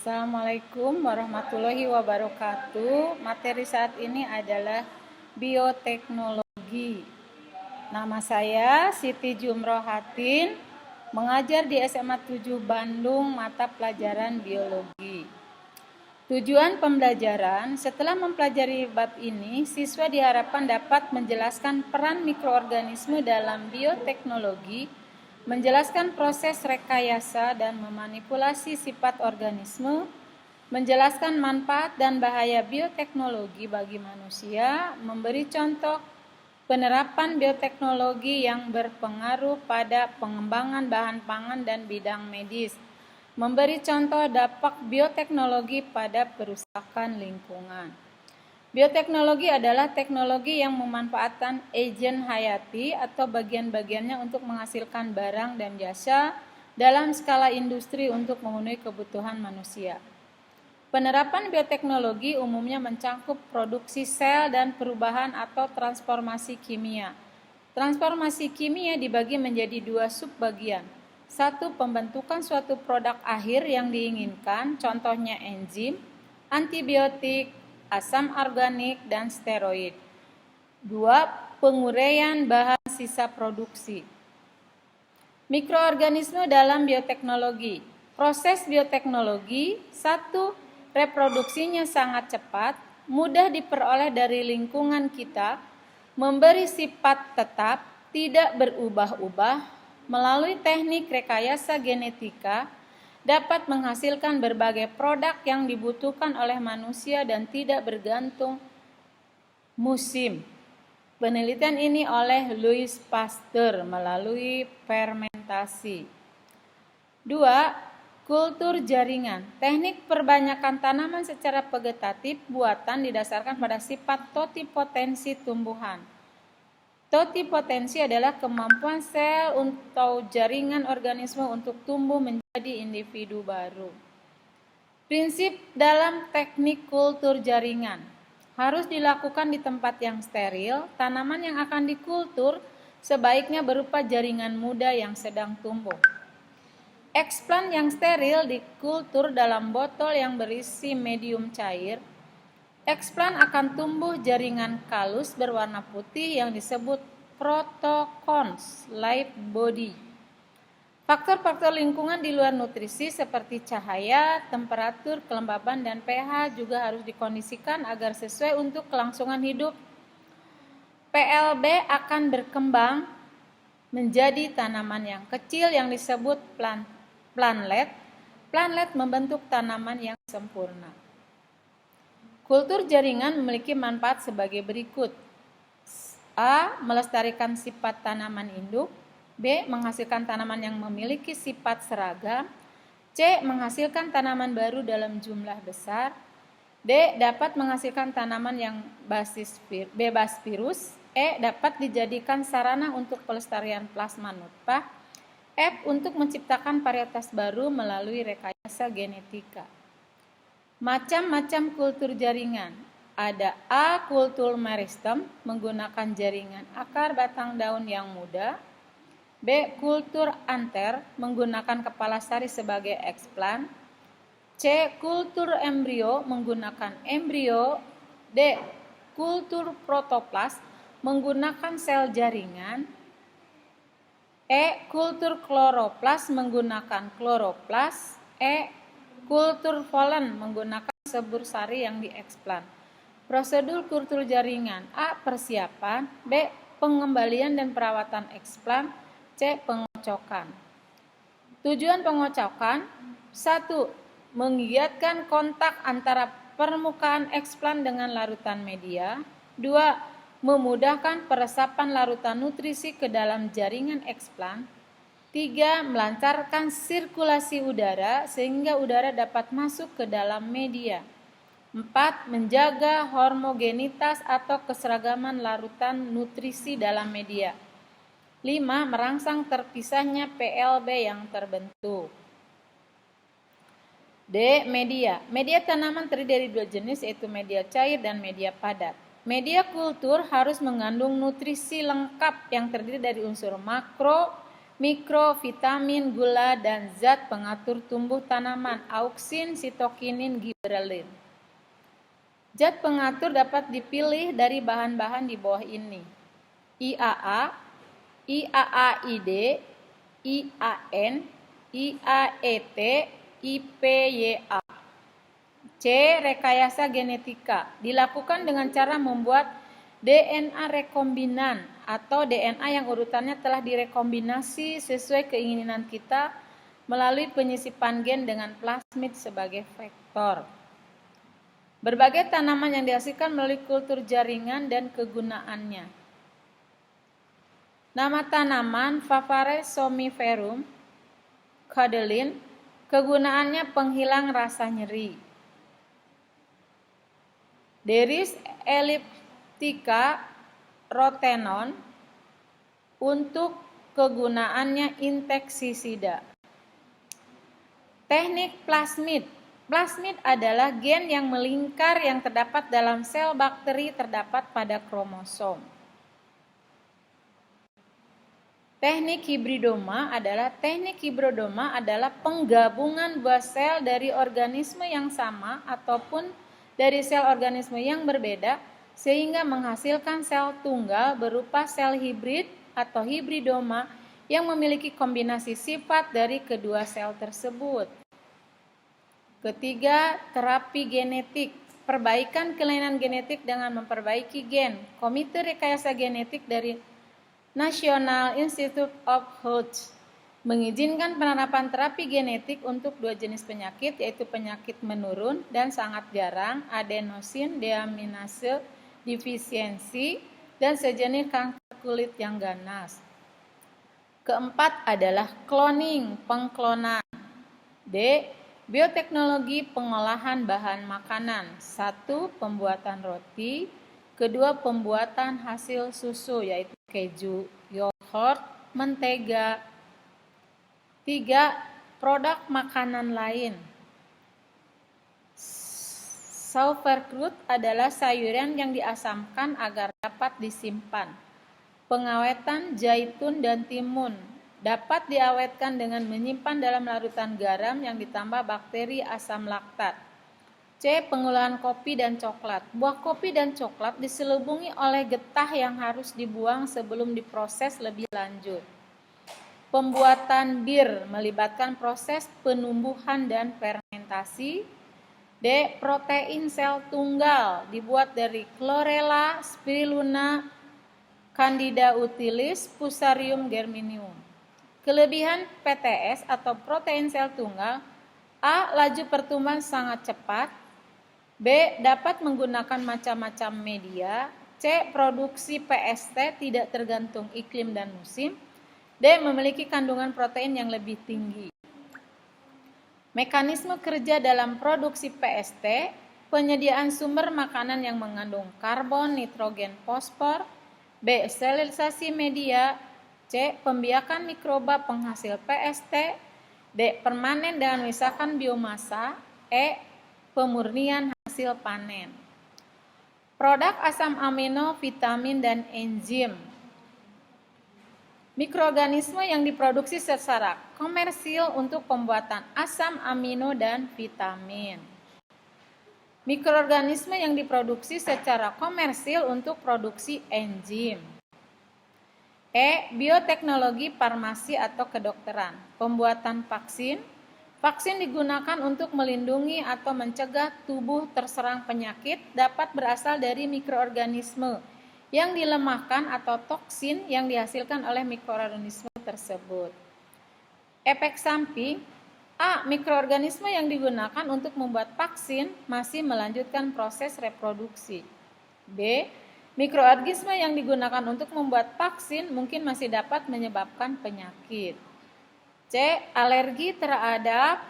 Assalamualaikum warahmatullahi wabarakatuh. Materi saat ini adalah bioteknologi. Nama saya Siti Jumrohatin, mengajar di SMA 7 Bandung, mata pelajaran biologi. Tujuan pembelajaran, setelah mempelajari bab ini, siswa diharapkan dapat menjelaskan peran mikroorganisme dalam bioteknologi, menjelaskan proses rekayasa dan memanipulasi sifat organisme, menjelaskan manfaat dan bahaya bioteknologi bagi manusia, memberi contoh penerapan bioteknologi yang berpengaruh pada pengembangan bahan pangan dan bidang medis, memberi contoh dampak bioteknologi pada perusakan lingkungan. Bioteknologi adalah teknologi yang memanfaatkan agen hayati atau bagian-bagiannya untuk menghasilkan barang dan jasa dalam skala industri untuk memenuhi kebutuhan manusia. Penerapan bioteknologi umumnya mencakup produksi sel dan perubahan atau transformasi kimia. Transformasi kimia dibagi menjadi dua subbagian. Satu, pembentukan suatu produk akhir yang diinginkan, contohnya enzim, antibiotik, asam organik, dan steroid. 2. Penguraian bahan sisa produksi. Mikroorganisme dalam bioteknologi. Proses bioteknologi. 1. Reproduksinya sangat cepat, mudah diperoleh dari lingkungan kita, memberi sifat tetap, tidak berubah-ubah, melalui teknik rekayasa genetika, dapat menghasilkan berbagai produk yang dibutuhkan oleh manusia dan tidak bergantung musim. Penelitian ini oleh Louis Pasteur melalui fermentasi. 2. Kultur jaringan. Teknik perbanyakan tanaman secara vegetatif buatan didasarkan pada sifat totipotensi tumbuhan. Totipotensi adalah kemampuan sel atau jaringan organisme untuk tumbuh menjadi individu baru. Prinsip dalam teknik kultur jaringan harus dilakukan di tempat yang steril. Tanaman yang akan dikultur sebaiknya berupa jaringan muda yang sedang tumbuh. Eksplan yang steril dikultur dalam botol yang berisi medium cair. Eksplan akan tumbuh jaringan kalus berwarna putih yang disebut protokons, live body. Faktor-faktor lingkungan di luar nutrisi seperti cahaya, temperatur, kelembaban, dan pH juga harus dikondisikan agar sesuai untuk kelangsungan hidup. PLB akan berkembang menjadi tanaman yang kecil yang disebut planlet. Planlet membentuk tanaman yang sempurna. Kultur jaringan memiliki manfaat sebagai berikut. A. Melestarikan sifat tanaman induk. B. Menghasilkan tanaman yang memiliki sifat seragam. C. Menghasilkan tanaman baru dalam jumlah besar. D. Dapat menghasilkan tanaman yang bebas virus. E. Dapat dijadikan sarana untuk pelestarian plasma nutfah. F. Untuk menciptakan varietas baru melalui rekayasa genetika. Macam-macam kultur jaringan. Ada A. Kultur meristem menggunakan jaringan akar batang daun yang muda. B. Kultur anter menggunakan kepala sari sebagai eksplan. C. Kultur embrio menggunakan embrio. D. Kultur protoplas menggunakan sel jaringan. E. Kultur kloroplas menggunakan kloroplas. E. Kultur polen menggunakan sebur sari yang dieksplan. Prosedur kultur jaringan. A. Persiapan. B. Pengembalian dan perawatan eksplan. C. Pengocokan. Tujuan pengocokan. 1. Menggiatkan kontak antara permukaan eksplan dengan larutan media. 2. Memudahkan peresapan larutan nutrisi ke dalam jaringan eksplan. 3. Melancarkan sirkulasi udara sehingga udara dapat masuk ke dalam media. 4. Menjaga homogenitas atau keseragaman larutan nutrisi dalam media. 5. Merangsang terpisahnya PLB yang terbentuk. D. Media. Media tanaman terdiri dari dua jenis, yaitu media cair dan media padat. Media kultur harus mengandung nutrisi lengkap yang terdiri dari unsur makro, mikrovitamin, gula, dan zat pengatur tumbuh tanaman, auksin, sitokinin, giberelin. Zat pengatur dapat dipilih dari bahan-bahan di bawah ini: IAA, IAAID, IAN, IAET, IPYA. C. Rekayasa genetika dilakukan dengan cara membuat DNA rekombinan atau DNA yang urutannya telah direkombinasi sesuai keinginan kita melalui penyisipan gen dengan plasmid sebagai vektor. Berbagai tanaman yang dihasilkan melalui kultur jaringan dan kegunaannya. Nama tanaman Phaceres somniferum, Cadelin, kegunaannya penghilang rasa nyeri. Deris elliptica rotenon, untuk kegunaannya insektisida. Teknik plasmid. Plasmid adalah gen yang melingkar yang terdapat dalam sel bakteri terdapat pada kromosom. Teknik hibridoma adalah penggabungan buah sel dari organisme yang sama ataupun dari sel organisme yang berbeda sehingga menghasilkan sel tunggal berupa sel hibrid atau hibridoma yang memiliki kombinasi sifat dari kedua sel tersebut. Ketiga, terapi genetik. Perbaikan kelainan genetik dengan memperbaiki gen. Komite Rekayasa Genetik dari National Institute of Health mengizinkan penerapan terapi genetik untuk 2 jenis penyakit, yaitu penyakit menurun dan sangat jarang, adenosin deaminase defisiensi, dan sejenis kanker kulit yang ganas. Keempat adalah cloning, pengklonan. D. Bioteknologi pengolahan bahan makanan. 1. Pembuatan roti. 2. Pembuatan hasil susu, yaitu keju, yogurt, mentega. 3. Produk makanan lain. Sauerkraut adalah sayuran yang diasamkan agar dapat disimpan. Pengawetan zaitun dan timun dapat diawetkan dengan menyimpan dalam larutan garam yang ditambah bakteri asam laktat. C. Pengolahan kopi dan coklat. Buah kopi dan coklat diselubungi oleh getah yang harus dibuang sebelum diproses lebih lanjut. Pembuatan bir melibatkan proses penumbuhan dan fermentasi. D. Protein sel tunggal dibuat dari Chlorella, Spirulina, Candida utilis, Fusarium germinatum. Kelebihan PTS atau protein sel tunggal: A. Laju pertumbuhan sangat cepat. B. Dapat menggunakan macam-macam media. C. Produksi PST tidak tergantung iklim dan musim. D. Memiliki kandungan protein yang lebih tinggi. Mekanisme kerja dalam produksi PST: penyediaan sumber makanan yang mengandung karbon, nitrogen, fosfor. B. Sterilisasi media. C. Pembiakan mikroba penghasil PST. D. Permanen dengan memisahkan biomasa. E. Pemurnian hasil panen. Produk asam amino, vitamin, dan enzim. Mikroorganisme yang diproduksi secara komersil untuk pembuatan asam amino dan vitamin. Mikroorganisme yang diproduksi secara komersil untuk produksi enzim. E. Bioteknologi farmasi atau kedokteran. Pembuatan vaksin. Vaksin digunakan untuk melindungi atau mencegah tubuh terserang penyakit, dapat berasal dari mikroorganisme yang dilemahkan atau toksin yang dihasilkan oleh mikroorganisme tersebut. Efek samping: A. Mikroorganisme yang digunakan untuk membuat vaksin masih melanjutkan proses reproduksi. B. Mikroorganisme yang digunakan untuk membuat vaksin mungkin masih dapat menyebabkan penyakit. C. Alergi terhadap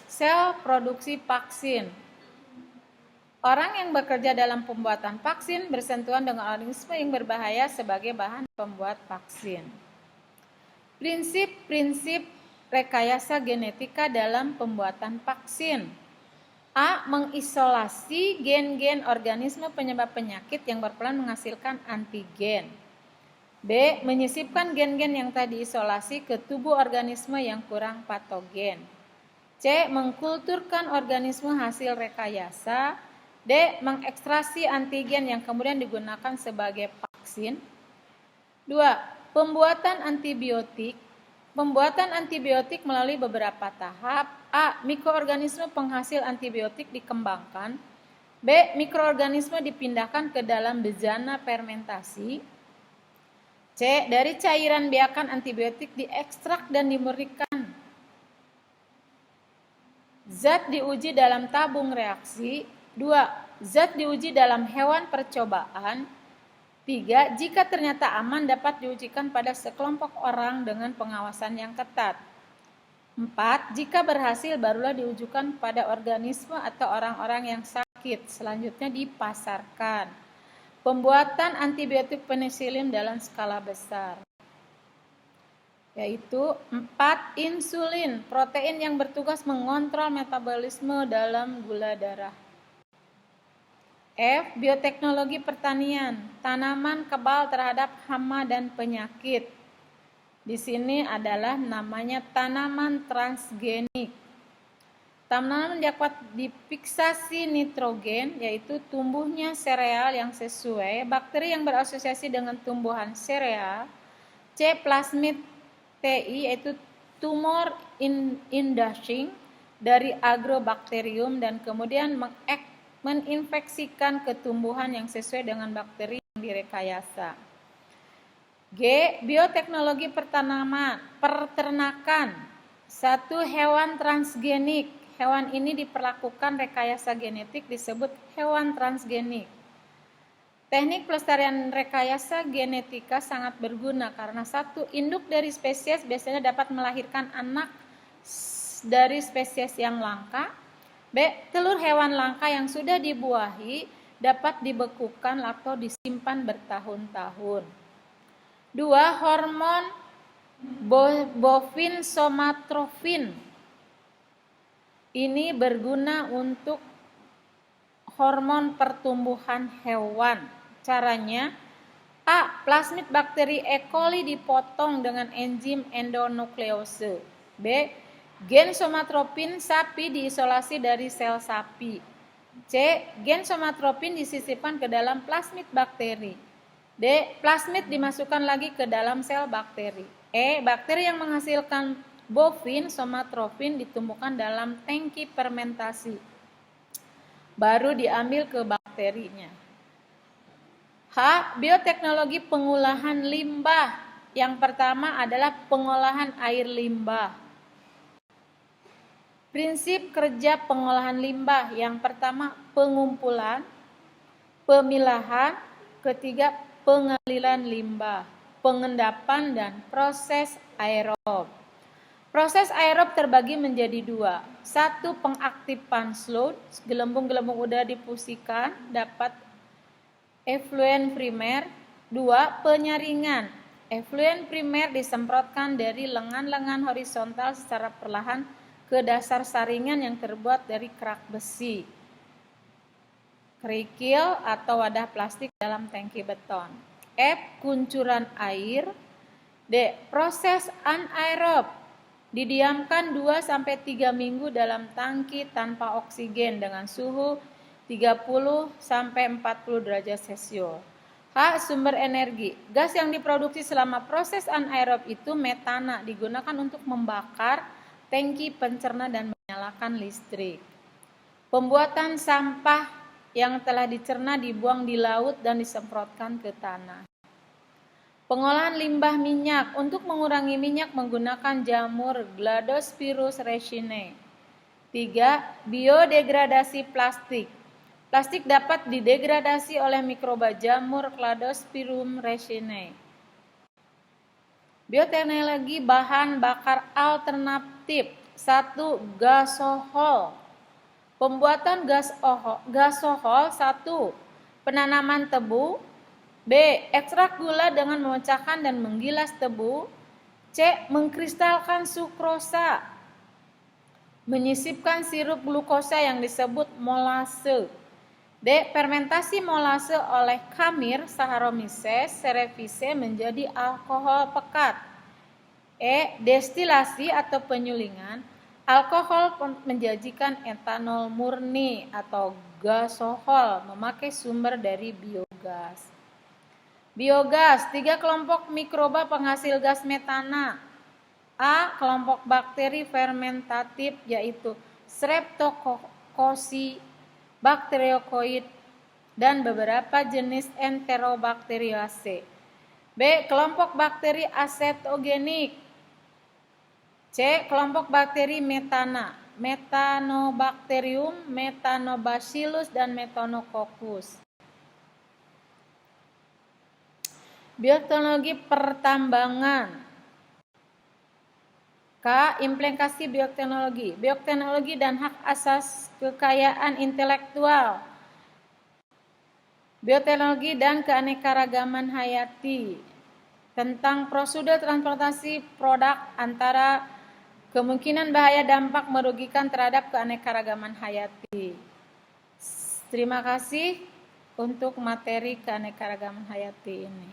sel produksi vaksin. Orang yang bekerja dalam pembuatan vaksin bersentuhan dengan organisme yang berbahaya sebagai bahan pembuat vaksin. Prinsip-prinsip rekayasa genetika dalam pembuatan vaksin. A. Mengisolasi gen-gen organisme penyebab penyakit yang berperan menghasilkan antigen. B. Menyisipkan gen-gen yang tadi isolasi ke tubuh organisme yang kurang patogen. C. Mengkulturkan organisme hasil rekayasa. D. Mengekstrasi antigen yang kemudian digunakan sebagai vaksin. 2. Pembuatan antibiotik. Pembuatan antibiotik melalui beberapa tahap. A. Mikroorganisme penghasil antibiotik dikembangkan. B. Mikroorganisme dipindahkan ke dalam bejana fermentasi. C. Dari cairan biakan antibiotik diekstrak dan dimurnikan. Zat diuji dalam tabung reaksi. 2. Zat diuji dalam hewan percobaan. 3. Jika ternyata aman dapat diujikan pada sekelompok orang dengan pengawasan yang ketat. 4. Jika berhasil barulah diujikan pada organisme atau orang-orang yang sakit. Selanjutnya dipasarkan. Pembuatan antibiotik penisilin dalam skala besar. Yaitu 4. Insulin, protein yang bertugas mengontrol metabolisme dalam gula darah. F. Bioteknologi pertanian, tanaman kebal terhadap hama dan penyakit. Di sini adalah namanya tanaman transgenik. Tanaman dapat difiksasi nitrogen, yaitu tumbuhnya sereal yang sesuai, bakteri yang berasosiasi dengan tumbuhan sereal. C. Plasmid TI, yaitu tumor inducing dari agrobakterium dan kemudian menginfeksikan ketumbuhan yang sesuai dengan bakteri yang direkayasa. G. Bioteknologi peternakan. 1. Hewan transgenik. Hewan ini diperlakukan rekayasa genetik disebut hewan transgenik. Teknik pelestarian rekayasa genetika sangat berguna karena 1. Induk dari spesies biasanya dapat melahirkan anak dari spesies yang langka. B. Telur hewan langka yang sudah dibuahi dapat dibekukan atau disimpan bertahun-tahun. 2. Hormon bovin somatropin. Ini berguna untuk hormon pertumbuhan hewan. Caranya, A. Plasmid bakteri E. coli dipotong dengan enzim endonuklease. B. Gen somatropin sapi diisolasi dari sel sapi. C. Gen somatropin disisipkan ke dalam plasmid bakteri. D. Plasmid dimasukkan lagi ke dalam sel bakteri. E. Bakteri yang menghasilkan bovin somatropin ditumbuhkan dalam tangki fermentasi. Baru diambil ke bakterinya. H. Bioteknologi pengolahan limbah. Yang pertama adalah pengolahan air limbah. Prinsip kerja pengolahan limbah. Yang pertama pengumpulan, pemilahan, ketiga pengalilan limbah, pengendapan, dan proses aerob. Proses aerob terbagi menjadi 2. 1. Pengaktifan sludge, gelembung-gelembung udara difusikan, dapat efluen primer. 2. Penyaringan, efluen primer disemprotkan dari lengan-lengan horizontal secara perlahan ke dasar saringan yang terbuat dari kerak besi, kerikil atau wadah plastik dalam tangki beton. F. Kuncuran air. D. Proses anaerob, didiamkan 2-3 minggu dalam tangki tanpa oksigen dengan suhu 30-40 derajat Celcius. H. Sumber energi. Gas yang diproduksi selama proses anaerob itu metana, digunakan untuk membakar tangki pencerna dan menyalakan listrik. Pembuatan sampah yang telah dicerna dibuang di laut dan disemprotkan ke tanah. Pengolahan limbah minyak. Untuk mengurangi minyak menggunakan jamur Gladospirus racinae. 3. Biodegradasi plastik. Plastik dapat didegradasi oleh mikroba jamur Cladospirium racinae. Bioteknologi bahan bakar alternatif. 1. Gasohol. Pembuatan gasohol. 1. Penanaman tebu. B. Ekstrak gula dengan memecahkan dan menggilas tebu. C. Mengkristalkan sukrosa. Menyisipkan sirup glukosa yang disebut molase. D. Fermentasi molase oleh Khamir Saccharomyces cerevisiae menjadi alkohol pekat. E. Destilasi atau penyulingan alkohol menjadikan etanol murni atau gasohol memakai sumber dari biogas. Biogas, 3 kelompok mikroba penghasil gas metana. A. Kelompok bakteri fermentatif yaitu Streptococcus Bacteroides dan beberapa jenis Enterobacteriaceae. B. Kelompok bakteri asetogenik. C. Kelompok bakteri metana, Methanobacterium, Methanobacillus, dan Methanococcus. Bioteknologi pertambangan. K. Implikasi bioteknologi. Bioteknologi dan hak asas kekayaan intelektual. Bioteknologi dan keanekaragaman hayati. Tentang prosedur transportasi produk antara kemungkinan bahaya dampak merugikan terhadap keanekaragaman hayati. Terima kasih untuk materi keanekaragaman hayati ini.